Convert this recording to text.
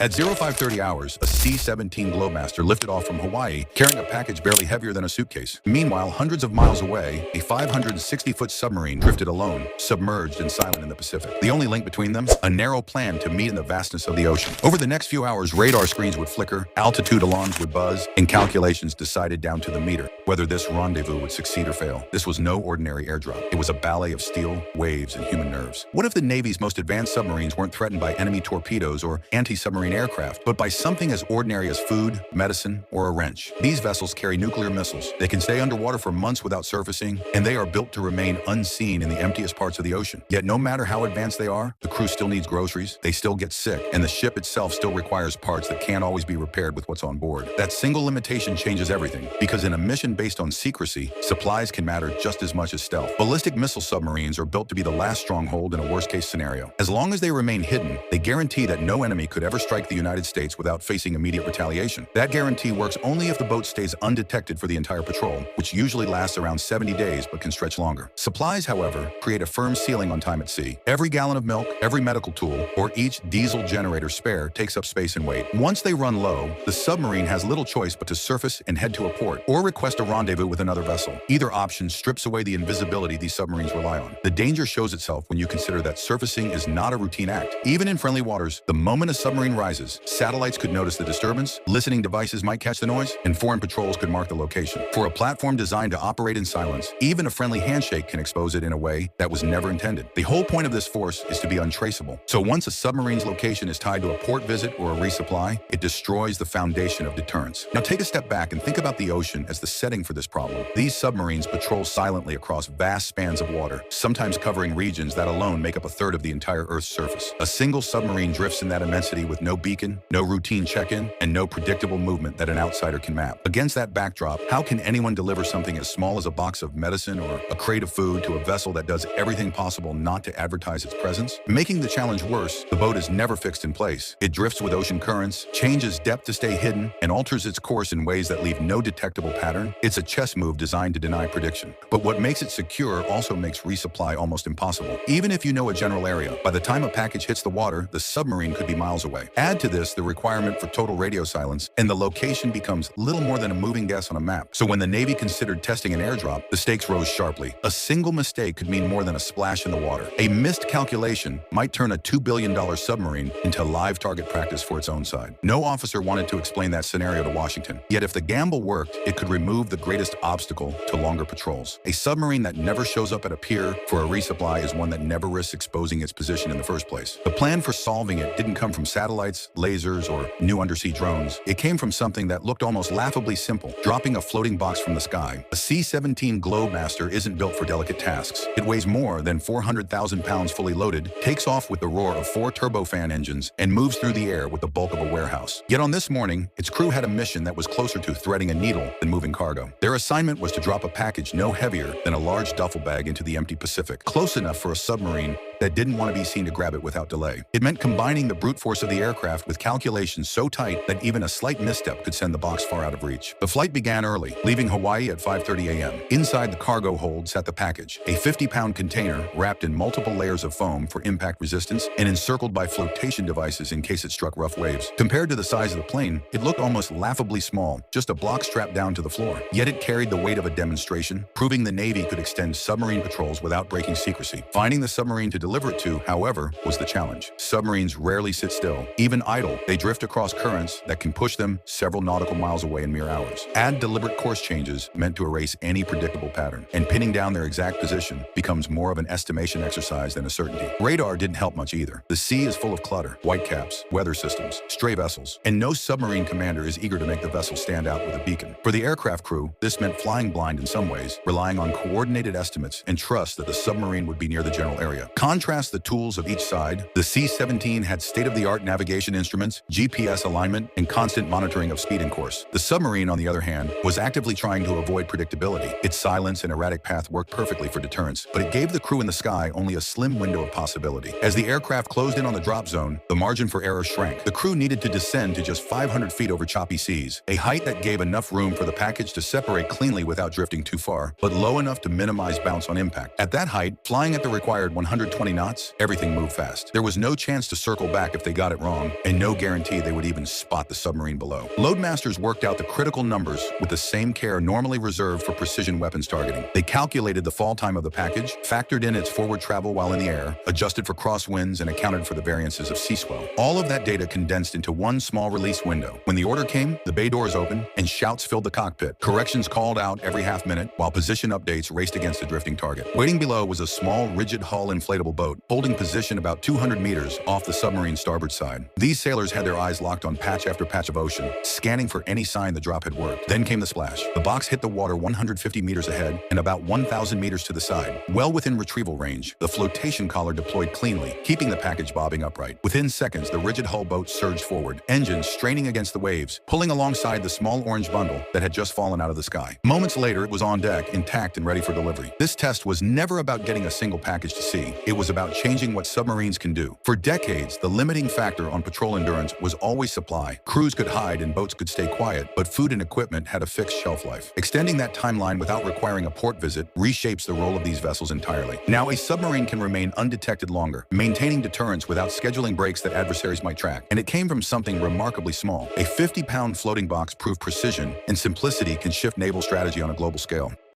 At 0530 hours, a C-17 Globemaster lifted off from Hawaii, carrying a package barely heavier than a suitcase. Meanwhile, hundreds of miles away, a 560-foot submarine drifted alone, submerged and silent in the Pacific. The only link between them? A narrow plan to meet in the vastness of the ocean. Over the next few hours, radar screens would flicker, altitude alarms would buzz, and calculations decided down to the meter whether this rendezvous would succeed or fail. This was no ordinary airdrop. It was a ballet of steel, waves, and human nerves. What if the Navy's most advanced submarines weren't threatened by enemy torpedoes or anti-submarine aircraft, but by something as ordinary as food, medicine, or a wrench? These vessels carry nuclear missiles. They can stay underwater for months without surfacing, and they are built to remain unseen in the emptiest parts of the ocean. Yet no matter how advanced they are, the crew still needs groceries, they still get sick, and the ship itself still requires parts that can't always be repaired with what's on board. That single limitation changes everything, because in a mission based on secrecy, supplies can matter just as much as stealth. Ballistic missile submarines are built to be the last stronghold in a worst-case scenario. As long as they remain hidden, they guarantee that no enemy could ever strike the United States without facing immediate retaliation. That guarantee works only if the boat stays undetected for the entire patrol, which usually lasts around 70 days but can stretch longer. Supplies, however, create a firm ceiling on time at sea. Every gallon of milk, every medical tool, or each diesel generator spare takes up space and weight. Once they run low, the submarine has little choice but to surface and head to a port, or request a rendezvous with another vessel. Either option strips away the invisibility these submarines rely on. The danger shows itself when you consider that surfacing is not a routine act. Even in friendly waters, the moment a submarine rises, satellites could notice the disturbance, listening devices might catch the noise, and foreign patrols could mark the location. For a platform designed to operate in silence, even a friendly handshake can expose it in a way that was never intended. The whole point of this force is to be untraceable. So once a submarine's location is tied to a port visit or a resupply, it destroys the foundation of deterrence. Now take a step back and think about the ocean as the setting for this problem. These submarines patrol silently across vast spans of water, sometimes covering regions that alone make up a third of the entire Earth's surface. A single submarine drifts in that immensity with no beacon, no routine check-in, and no predictable movement that an outsider can map. Against that backdrop, how can anyone deliver something as small as a box of medicine or a crate of food to a vessel that does everything possible not to advertise its presence? Making the challenge worse, the boat is never fixed in place. It drifts with ocean currents, changes depth to stay hidden, and alters its course in ways that leave no detectable pattern. It's a chess move designed to deny prediction. But what makes it secure also makes resupply almost impossible. Even if you know a general area, by the time a package hits the water, the submarine could be miles away. Add to this the requirement for total radio silence, and the location becomes little more than a moving guess on a map. So when the Navy considered testing an airdrop, the stakes rose sharply. A single mistake could mean more than a splash in the water. A missed calculation might turn a $2 billion submarine into live target practice for its own side. No officer wanted to explain that scenario to Washington. Yet if the gamble worked, it could remove the greatest obstacle to longer patrols. A submarine that never shows up at a pier for a resupply is one that never risks exposing its position in the first place. The plan for solving it didn't come from satellites, lasers, or new undersea drones. It came from something that looked almost laughably simple: dropping a floating box from the sky. A C-17 Globemaster isn't built for delicate tasks. It weighs more than 400,000 pounds fully loaded, takes off with the roar of 4 turbofan engines, and moves through the air with the bulk of a warehouse. Yet on this morning, its crew had a mission that was closer to threading a needle than moving cargo. Their assignment was to drop a package no heavier than a large duffel bag into the empty Pacific, close enough for a submarine that didn't want to be seen to grab it without delay. It meant combining the brute force of the aircraft with calculations so tight that even a slight misstep could send the box far out of reach. The flight began early, leaving Hawaii at 5:30 a.m. Inside the cargo hold sat the package, a 50-pound container wrapped in multiple layers of foam for impact resistance and encircled by flotation devices in case it struck rough waves. Compared to the size of the plane, it looked almost laughably small, just a block strapped down to the floor. Yet it carried the weight of a demonstration, proving the Navy could extend submarine patrols without breaking secrecy. Finding the submarine to deliver it to, however, was the challenge. Submarines rarely sit still. Even idle, they drift across currents that can push them several nautical miles away in mere hours. Add deliberate course changes meant to erase any predictable pattern, and pinning down their exact position becomes more of an estimation exercise than a certainty. Radar didn't help much either. The sea is full of clutter, whitecaps, weather systems, stray vessels, and no submarine commander is eager to make the vessel stand out with a beacon. For the aircraft crew, this meant flying blind in some ways, relying on coordinated estimates and trust that the submarine would be near the general area. Contrast the tools of each side. The C-17 had state-of-the-art navigation instruments, GPS alignment, and constant monitoring of speed and course. The submarine, on the other hand, was actively trying to avoid predictability. Its silence and erratic path worked perfectly for deterrence, but it gave the crew in the sky only a slim window of possibility. As the aircraft closed in on the drop zone, the margin for error shrank. The crew needed to descend to just 500 feet over choppy seas, a height that gave enough room for the package to separate cleanly without drifting too far, but low enough to minimize bounce on impact. At that height, flying at the required 120 20 knots, everything moved fast. There was no chance to circle back if they got it wrong, and no guarantee they would even spot the submarine below. Loadmasters worked out the critical numbers with the same care normally reserved for precision weapons targeting. They calculated the fall time of the package, factored in its forward travel while in the air, adjusted for crosswinds, and accounted for the variances of sea swell. All of that data condensed into one small release window. When the order came, the bay doors opened, and shouts filled the cockpit. Corrections called out every half minute, while position updates raced against a drifting target. Waiting below was a small, rigid-hull inflatable boat, holding position about 200 meters off the submarine's starboard side. These sailors had their eyes locked on patch after patch of ocean, scanning for any sign the drop had worked. Then came the splash. The box hit the water 150 meters ahead and about 1,000 meters to the side. Well within retrieval range, the flotation collar deployed cleanly, keeping the package bobbing upright. Within seconds, the rigid hull boat surged forward, engines straining against the waves, pulling alongside the small orange bundle that had just fallen out of the sky. Moments later, it was on deck, intact and ready for delivery. This test was never about getting a single package to sea. It was about changing what submarines can do. For decades, the limiting factor on patrol endurance was always supply. Crews could hide and boats could stay quiet, but food and equipment had a fixed shelf life. Extending that timeline without requiring a port visit reshapes the role of these vessels entirely. Now, a submarine can remain undetected longer, maintaining deterrence without scheduling breaks that adversaries might track. And it came from something remarkably small. A 50-pound floating box proved precision, and simplicity can shift naval strategy on a global scale.